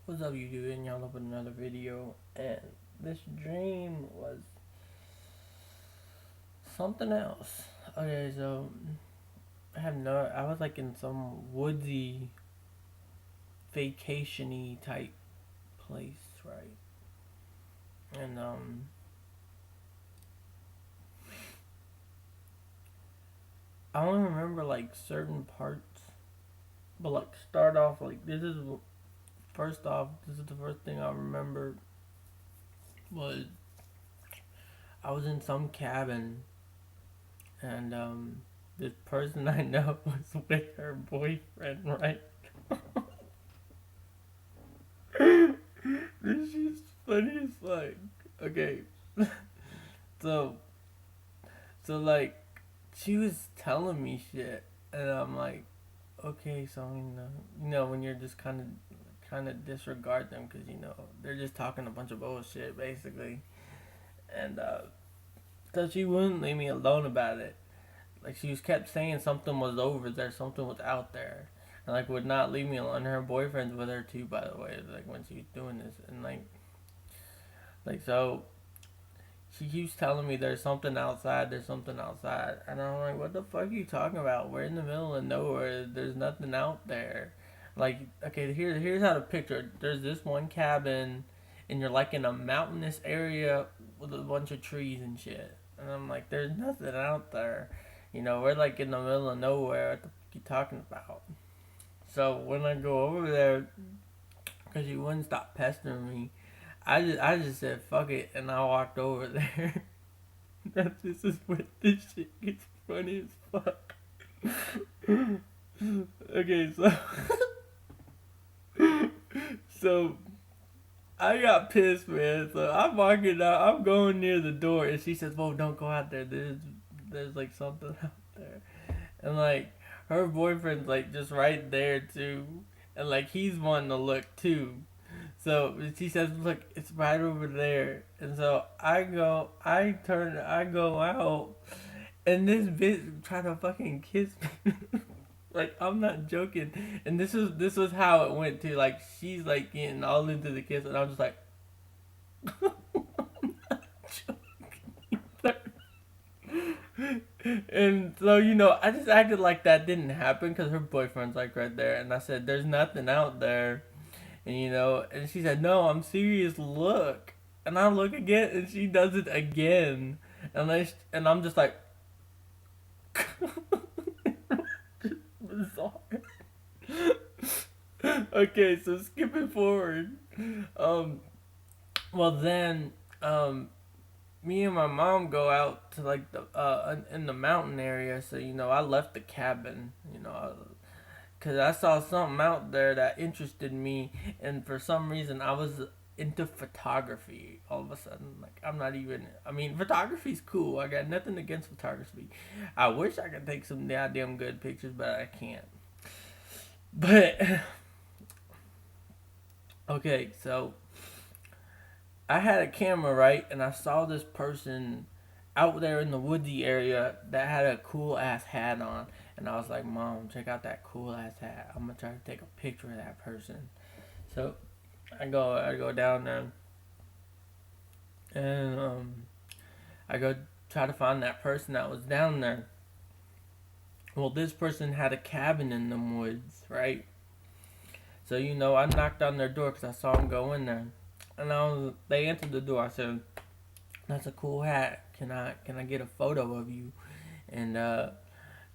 What's up, YouTube? And y'all up with another video. And this dream was something else. Okay, so I was like in some woodsy, vacationy type place, right? And I only remember like certain parts, but like start off like first off. This is the first thing I remember was I was in some cabin, and this person I know was with her boyfriend, right? This is funny as fuck. Okay, so like she was telling me shit, and I'm like, okay, so when you're just kind of disregard them because they're just talking a bunch of bullshit basically, and so she wouldn't leave me alone about it. Like she was kept saying something was over there, something was out there, and like would not leave me alone. Her boyfriend's with her too, by the way. Like when she was doing this, and like so she keeps telling me there's something outside. And I'm like, what the fuck are you talking about? We're in the middle of nowhere. There's nothing out there. Like, okay, here's how to picture it. There's this one cabin, and you're like in a mountainous area with a bunch of trees and shit. And I'm like, there's nothing out there. We're like in the middle of nowhere. What the fuck are you talking about? So when I go over there, because she wouldn't stop pestering me, I just said fuck it, and I walked over there. This is where this shit gets funny as fuck. Okay, so I got pissed, man. So I'm walking out. I'm going near the door, and she says, "Whoa, don't go out there. There's like something out there." And like her boyfriend's like just right there too, and like he's wanting to look too. So she says, "Look, it's right over there." And so I go out, and this bitch trying to fucking kiss me. Like I'm not joking. And this was how it went too. Like she's like getting all into the kiss, and I'm just like, I'm not joking. And so I just acted like that didn't happen because her boyfriend's like right there, and I said, "There's nothing out there." And she said, "No, I'm serious. Look." And I look again, and she does it again, and I'm just like, bizarre. Okay, so skipping forward, um, well then, me and my mom go out to like the in the mountain area. So I left the cabin, because I saw something out there that interested me, and for some reason I was into photography all of a sudden. Like I'm not even. I mean, photography's cool. I got nothing against photography. I wish I could take some goddamn good pictures, but I can't. But okay, so I had a camera, right, and I saw this person out there in the woodsy area that had a cool ass hat on, and I was like, "Mom, check out that cool ass hat. I'm gonna try to take a picture of that person." So I go down there, and I go try to find that person that was down there. Well, this person had a cabin in them woods, right? So I knocked on their door because I saw them go in there, and they answered the door. I said, "That's a cool hat. Can I get a photo of you?" And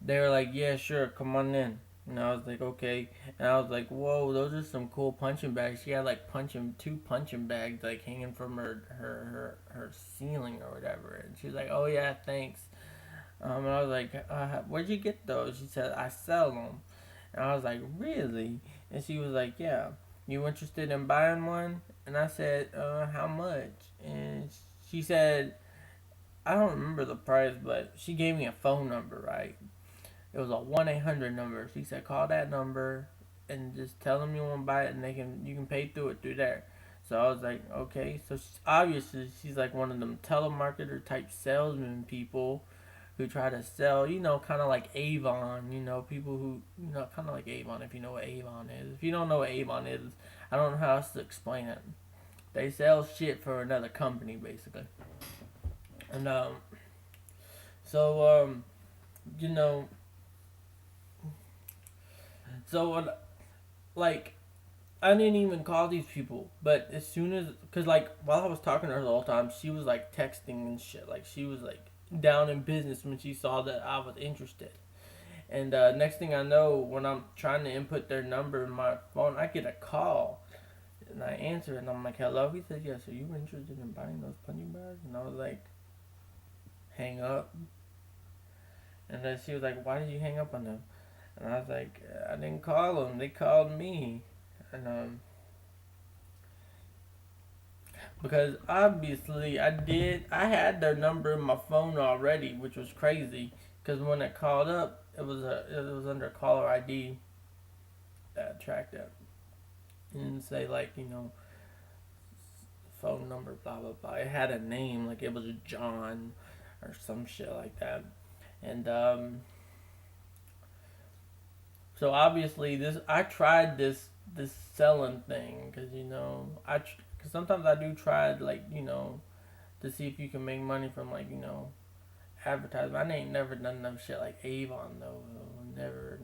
they were like, "Yeah, sure, come on in." And I was like, "Okay." And I was like, "Whoa, those are some cool punching bags." She had like two punching bags like hanging from her ceiling or whatever. And she was like, "Oh yeah, thanks." And I was like, "Where'd you get those?" She said, "I sell them." And I was like, "Really?" And she was like, "Yeah. You interested in buying one?" And I said, "How much?" And she said, I don't remember the price, but she gave me a phone number, right? It was a 1-800 number. She said, "Call that number and just tell them you want to buy it, and you can pay through it through there." So I was like, "Okay." So obviously she's like one of them telemarketer type salesman people who try to sell, kind of like Avon, people who, kind of like Avon, if you know what Avon is. If you don't know what Avon is, I don't know how else to explain it. They sell shit for another company, basically. And, so, you know, so, like, I didn't even call these people, but as soon as, cause like while I was talking to her the whole time, she was like texting and shit. Like she was like down in business when she saw that I was interested. And next thing I know, when I'm trying to input their number in my phone, I get a call, and I answer it, and I'm like, "Hello." He said, "Yes. Are you interested in buying those punching bags?" And I was like, "Hang up." And then she was like, "Why did you hang up on them?" And I was like, "I didn't call them. They called me." And because obviously I had their number in my phone already, which was crazy. Because when it called up, it was under caller ID that tracked it, and say like phone number blah blah blah. It had a name like it was John or some shit like that, and so obviously this I tried this selling thing because cause sometimes I do try like to see if you can make money from like advertisement. I ain't never done no shit like Avon though. Never.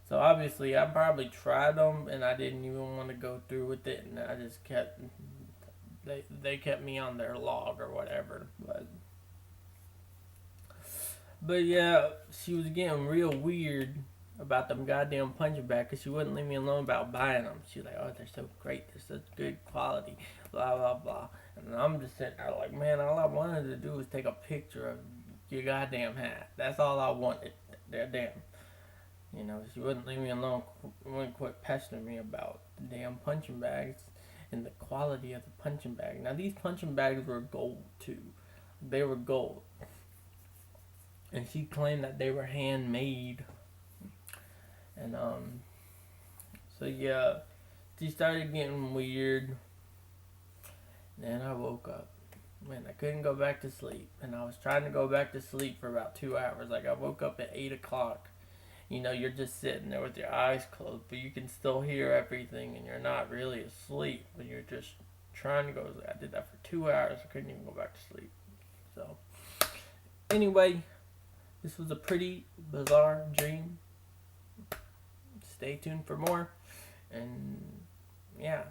So obviously I probably tried them and I didn't even want to go through with it, and I just kept they kept me on their log or whatever. But yeah, she was getting real weird about them goddamn punching bag because she wouldn't leave me alone about buying them. She was like, "Oh, they're so great. They're such good quality." Blah blah blah. And I'm just sitting there like, man, all I wanted to do was take a picture of your goddamn hat. That's all I wanted. They're damn. She wouldn't leave me alone. Wouldn't quit pestering me about the damn punching bags and the quality of the punching bag. Now these punching bags were gold too. They were gold, and she claimed that they were handmade. And so yeah, she started getting weird. Then I woke up. Man, I couldn't go back to sleep, and I was trying to go back to sleep for about 2 hours. Like I woke up at 8 o'clock. You're just sitting there with your eyes closed, but you can still hear everything, and you're not really asleep, but you're just trying to go. I did that for 2 hours. I couldn't even go back to sleep. So anyway, this was a pretty bizarre dream. Stay tuned for more, and yeah.